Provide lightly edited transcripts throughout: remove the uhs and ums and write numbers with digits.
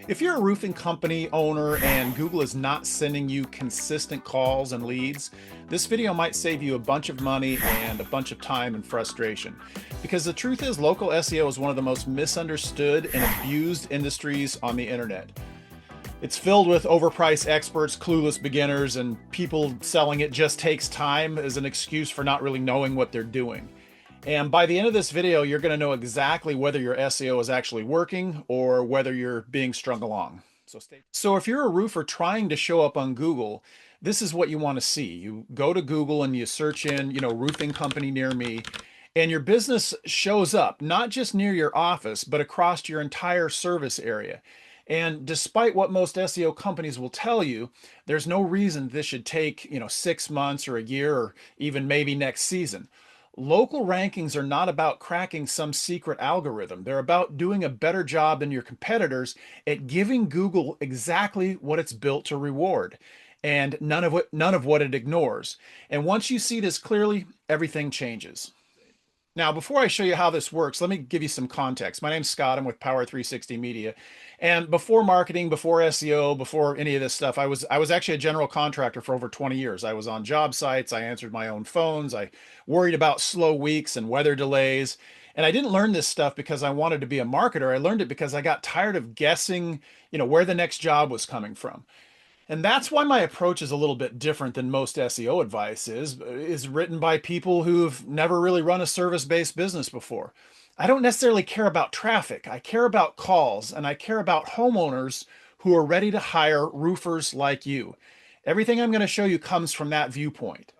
If you're a roofing company owner and Google is not sending you consistent calls and leads, this video might save you a bunch of money and a bunch of time and frustration. Because the truth is, local SEO is one of the most misunderstood and abused industries on the internet. It's filled with overpriced experts, clueless beginners, and people selling it just takes time as an excuse for not really knowing what they're doing. And by the end of this video, you're going to know exactly whether your SEO is actually working or whether you're being strung along. So if you're a roofer trying to show up on Google, this is what you want to see. You go to Google and you search in, roofing company near me, and your business shows up, not just near your office, but across your entire service area. And despite what most SEO companies will tell you, there's no reason this should take, 6 months or a year or even maybe next season. Local rankings are not about cracking some secret algorithm. They're about doing a better job than your competitors at giving Google exactly what it's built to reward and none of what it ignores. And once you see this clearly, everything changes. Now, before I show you how this works, let me give you some context. My name's Scott. I'm with Power 360 Media. And before marketing, before SEO, before any of this stuff, I was actually a general contractor for over 20 years. I was on job sites. I answered my own phones. I worried about slow weeks and weather delays. And I didn't learn this stuff because I wanted to be a marketer. I learned it because I got tired of guessing, where the next job was coming from. And that's why my approach is a little bit different than most SEO advice is written by people who've never really run a service-based business before. I don't necessarily care about traffic. I care about calls, and I care about homeowners who are ready to hire roofers like you. Everything I'm going to show you comes from that viewpoint.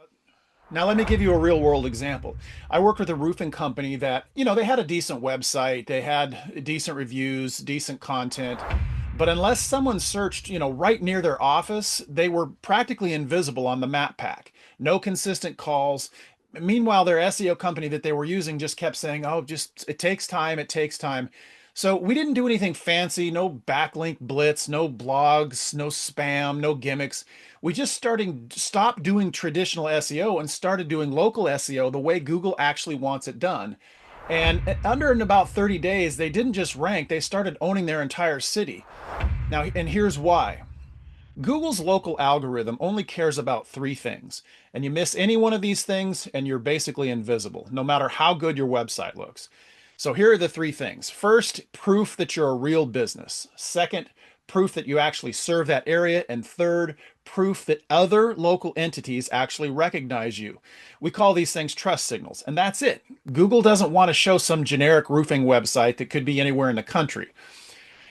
Now, let me give you a real world example. I worked with a roofing company that, they had a decent website, they had decent reviews, decent content, but unless someone searched, right near their office, they were practically invisible on the map pack. No consistent calls. Meanwhile, their SEO company that they were using just kept saying, oh, it takes time, it takes time. So we didn't do anything fancy, no backlink blitz, no blogs, no spam, no gimmicks. We just stopped doing traditional SEO and started doing local SEO the way Google actually wants it done. And in about 30 days, they didn't just rank, they started owning their entire city. Now, and here's why. Google's local algorithm only cares about three things. And you miss any one of these things and you're basically invisible, no matter how good your website looks. So here are the three things. First, proof that you're a real business. Second, proof that you actually serve that area. And third, proof that other local entities actually recognize you. We call these things trust signals, and that's it. Google doesn't want to show some generic roofing website that could be anywhere in the country.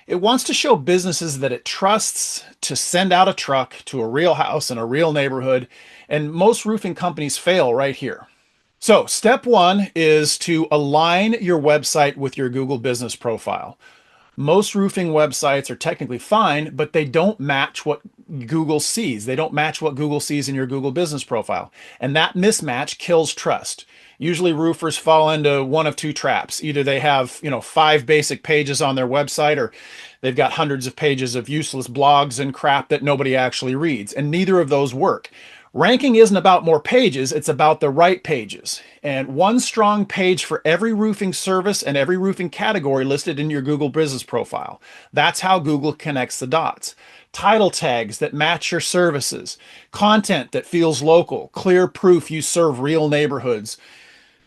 It wants to show businesses that it trusts to send out a truck to a real house in a real neighborhood, and most roofing companies fail right here. So step one is to align your website with your Google business profile. Most roofing websites are technically fine, but they don't match what Google sees. They don't match what Google sees in your Google business profile. And that mismatch kills trust. Usually roofers fall into one of two traps. Either they have, 5 basic pages on their website, or they've got hundreds of pages of useless blogs and crap that nobody actually reads. And neither of those work. Ranking isn't about more pages, it's about the right pages. And one strong page for every roofing service and every roofing category listed in your Google business profile. That's how Google connects the dots. Title tags that match your services, content that feels local, clear proof you serve real neighborhoods.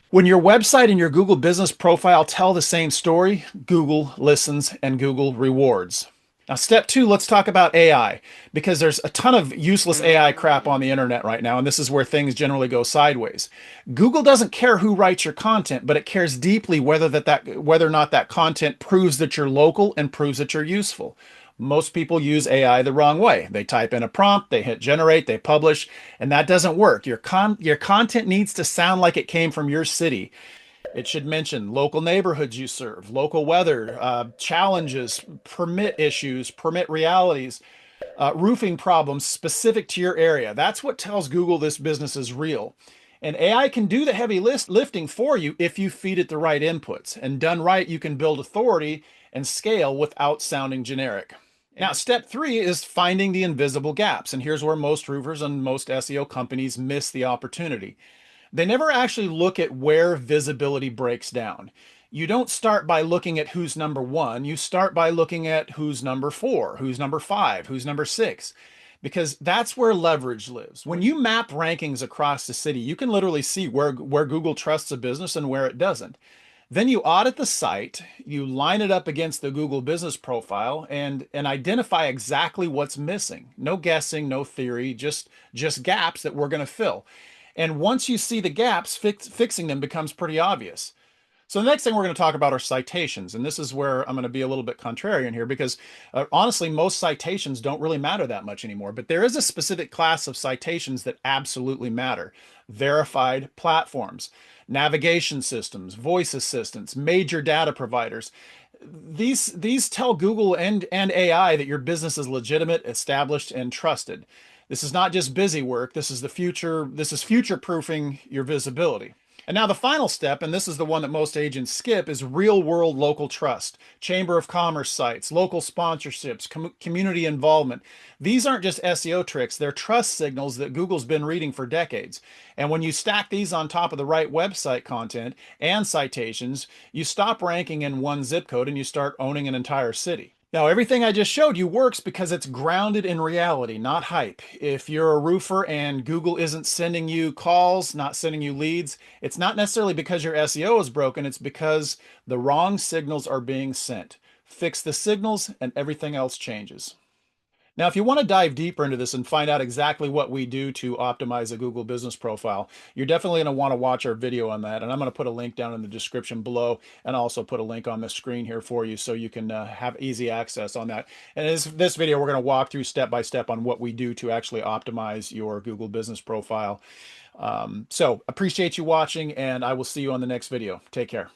When your website and your Google business profile tell the same story, Google listens and Google rewards. Now, step two, let's talk about AI, because there's a ton of useless AI crap on the internet right now, and this is where things generally go sideways. Google doesn't care who writes your content, but it cares deeply whether or not that content proves that you're local and proves that you're useful. Most people use AI the wrong way. They type in a prompt, they hit generate, they publish, and that doesn't work. Your content needs to sound like it came from your city. It should mention local neighborhoods you serve, local weather, challenges, permit issues, permit realities, roofing problems specific to your area. That's what tells Google this business is real. And AI can do the heavy lifting for you if you feed it the right inputs. And done right, you can build authority and scale without sounding generic. Now, step three is finding the invisible gaps. And here's where most roofers and most SEO companies miss the opportunity. They never actually look at where visibility breaks down. You don't start by looking at who's number one. You start by looking at who's number four, who's number five, who's number six, because that's where leverage lives. When you map rankings across the city, you can literally see where Google trusts a business and where it doesn't. Then you audit the site, you line it up against the Google business profile and identify exactly what's missing. No guessing, no theory, just gaps that we're going to fill. And once you see the gaps, fixing them becomes pretty obvious. So the next thing we're going to talk about are citations, and this is where I'm going to be a little bit contrarian here because honestly, most citations don't really matter that much anymore. But there is a specific class of citations that absolutely matter: verified platforms, navigation systems, voice assistants, major data providers. These tell Google and AI that your business is legitimate, established, and trusted. This is not just busy work. This is the future. This is future proofing your visibility. And now the final step, and this is the one that most agents skip, is real world local trust. Chamber of Commerce sites, local sponsorships, community involvement. These aren't just SEO tricks, they're trust signals that Google's been reading for decades. And when you stack these on top of the right website content and citations, you stop ranking in one zip code and you start owning an entire city. Now, everything I just showed you works because it's grounded in reality, not hype. If you're a roofer and Google isn't sending you calls, not sending you leads, it's not necessarily because your SEO is broken, it's because the wrong signals are being sent. Fix the signals and everything else changes. Now, if you want to dive deeper into this and find out exactly what we do to optimize a Google business profile, you're definitely going to want to watch our video on that. And I'm going to put a link down in the description below and also put a link on the screen here for you so you can have easy access on that. And in this video, we're going to walk through step by step on what we do to actually optimize your Google business profile. So appreciate you watching, and I will see you on the next video. Take care.